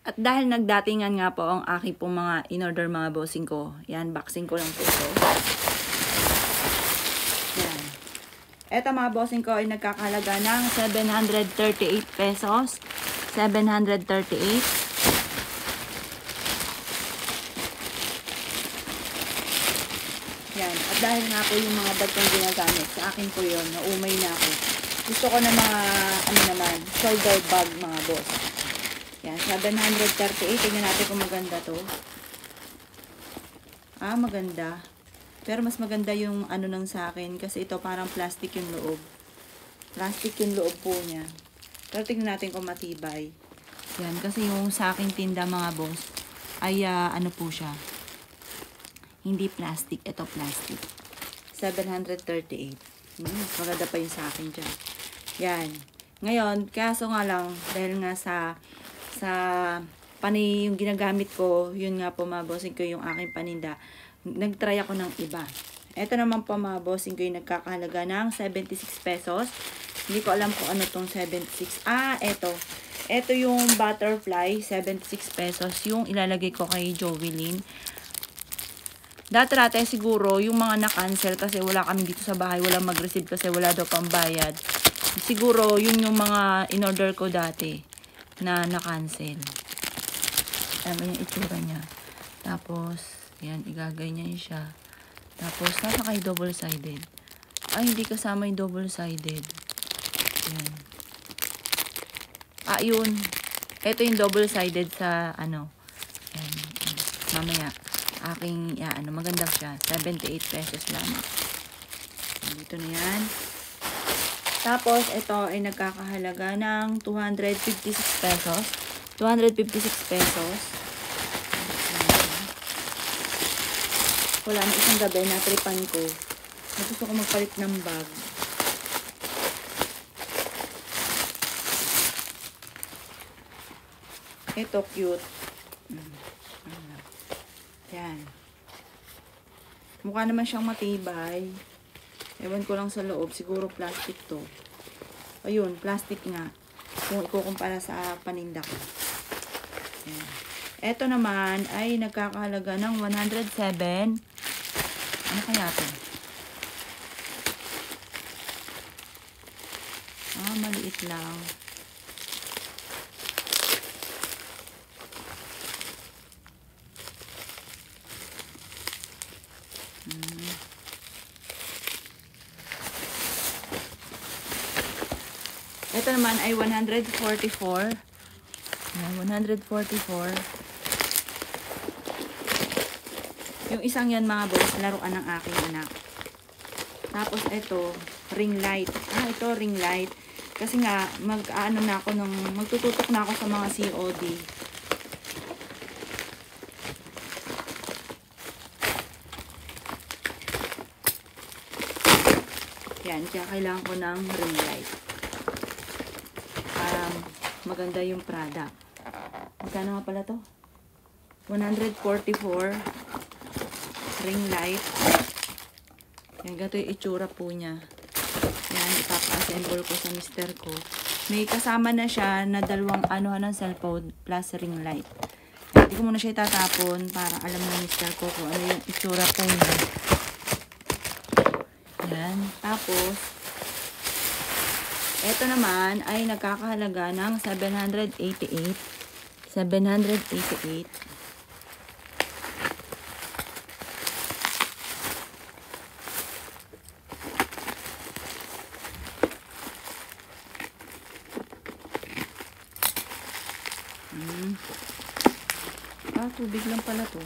At dahil nagdatingan nga po ang aking pong mga in-order mga bossing ko. Yan, boxing ko lang po ito. Yan. Ito mga bossing ko ay nagkakahalaga ng 738 pesos. 738. Yan. At dahil nga po yung mga bag kong ginagamit, sa akin po yun, naumay na ako. Gusto ko na mga, shoulder bag mga boss. Yan, 738. Tingnan natin kung maganda to. Ah, maganda. Pero mas maganda yung nang sa akin, kasi ito parang plastic yung loob. Plastic yung loob po niya. Pero tingnan natin kung matibay. Yan, kasi yung sa aking tinda mga boss, ay po siya. Hindi plastic. Ito plastic. 738. Maganda pa yung sa akin dyan. Yan. Ngayon, kaso nga lang, dahil nga sa pani yung ginagamit ko, yun nga po mga bossing ko yung aking paninda, nagtry ako ng iba. Ito naman po mga bossing ko yung nagkakahalaga ng 76 pesos. Hindi ko alam kung ano tong 76. Ah, ito. Ito yung butterfly, 76 pesos. Yung ilalagay ko kay Jovelyn. Dati siguro, yung mga na-cancel kasi wala kami dito sa bahay, walang mag-receive kasi wala daw pang bayad. Siguro, yun yung mga in-order ko dati na na-cancel. Alam yung itsura niya. Tapos, yan, igaganyan siya. Tapos, nasa kay double-sided. Ay, hindi kasama yung double-sided. Yan. Ah, yun. Ito yung double-sided sa, Yan. Mamaya. Aking, maganda siya. 78 pesos lamang. Dito na yan. Tapos, ito ay nagkakahalaga ng 256 pesos. 256 pesos. Wala na isang gabi na tripan ko. Gusto ko magpalit ng bag. Ito, cute. Yan. Mukha naman siyang matibay. Ewan ko lang sa loob. Siguro plastic to. Ayun, plastic nga. Kung ikukumpara sa paninda ko. Yan. Ito naman ay nagkakahalaga ng 107. Ano kaya to? Ah, maliit lang. Ito naman ay 144. Ayan, 144. Yung isang yan mga boss, laruan ng aking anak. Tapos ito, ring light. Ah, ito ring light. Kasi nga, magtututok na ako sa mga COD. Yan, kaya kailangan ko ng ring light. Maganda yung product. Magkano nga pala to? 144 ring light. Yan, gato yung itsura po niya. Yan, ipapa-assemble ko sa mister ko. May kasama na siya na dalawang ng cellphone plus ring light. Hindi ko muna siya itatapon para alam ng mister ko kung ano yung itsura po niya. Yan. Tapos, ito naman ay nagkakahalaga ng 788. 788. Ah, tubig lang pala to.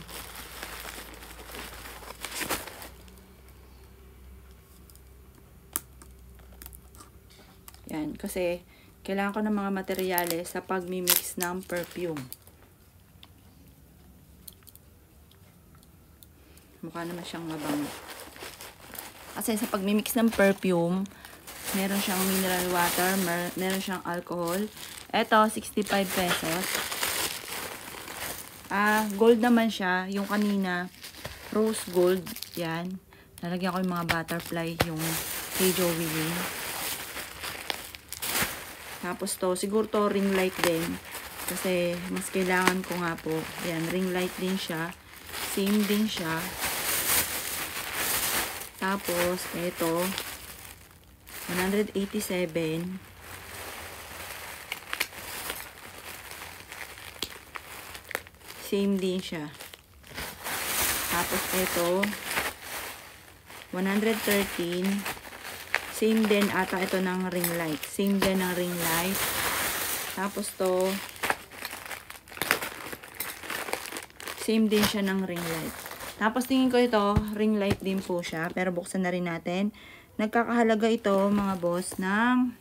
Yan, kasi kailangan ko ng mga materyales sa pagmimix ng perfume. Mukha naman siyang mabango. Kasi sa pagmimix ng perfume, meron siyang mineral water, meron siyang alcohol. Ito, 65 pesos. Ah, gold naman siya. Yung kanina, rose gold. Yan. Nalagyan ko yung mga butterfly, yung kay Jovelyn. Tapos to, siguro to ring light din. Kasi mas kailangan ko nga po. Ayan, ring light din siya. Same din siya. Tapos, ito, 187. Same din siya. Tapos, ito, 113. Same din ata ito ng ring light. Same din ng ring light. Tapos to, same din siya ng ring light. Tapos tingin ko ito, ring light din po siya. Pero buksan na rin natin. Nagkakahalaga ito, mga boss, ng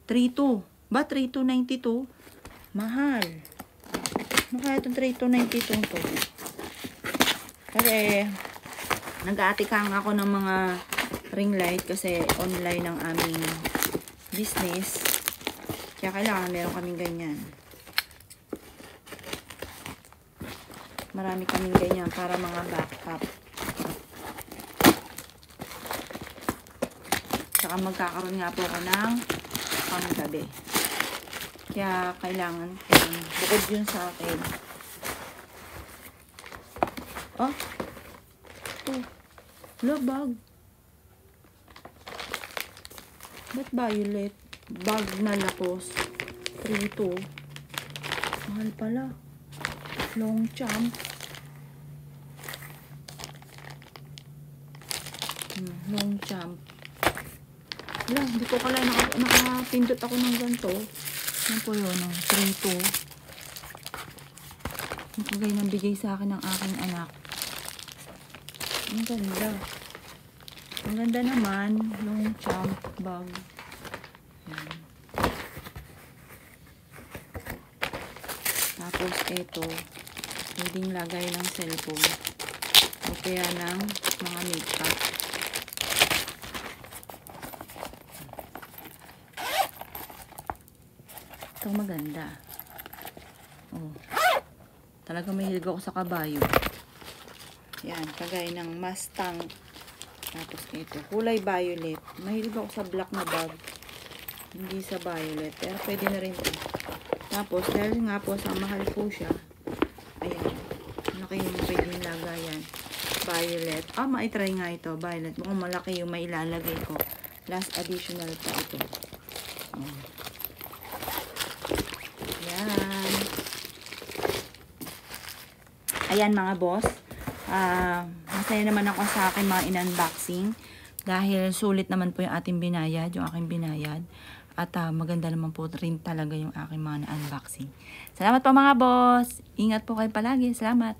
3,200. Ba, 3,292? Mahal. Ano kaya itong 3,292 to? Kasi, nag-aatikang ako ng mga ring light kasi online ang aming business. Kaya kailangan meron kaming ganyan. Marami kaming ganyan para mga backup. Saka magkakaroon nga po ako ng panggabi. Kaya kailangan bukod yun sa akin. Oh! Ito. Labag. Ba't violet? Bag na lakos. 3,200. Mahal pala. Long champ. Long champ. Wala, hindi ko kala nakapindot ako ng ganito. Yan po yun, 3,200. Nakagay ng bigay sa akin ng aking anak. Ang ganda. Ang ganda naman. Long champ bag. Yan. Tapos ito, pwedeng lagay ng cellphone. O kaya ng mga makeup. Ito maganda. Oh. Talaga mahilig ako sa kabayo. Yan, kagaya ng Mustang. Tapos ito, kulay violet. Mahilig ako sa black na bag. Hindi sa violet. Pero pwede na rin ito. Tapos, dahil nga po sa mahal po siya. Ayan. Malaki yung pwedeng lagayan. Violet. Ah, maitry nga ito. Violet. Mukhang malaki yung mailalagay ko. Last additional pa ito. Oh. Ayan. Ayan mga boss. Masaya naman ako sa akin mga in-unboxing dahil sulit naman po yung ating binayad, yung aking binayad at maganda naman po rin talaga yung aking mga na-unboxing. Salamat po mga boss, ingat po kayo palagi, salamat.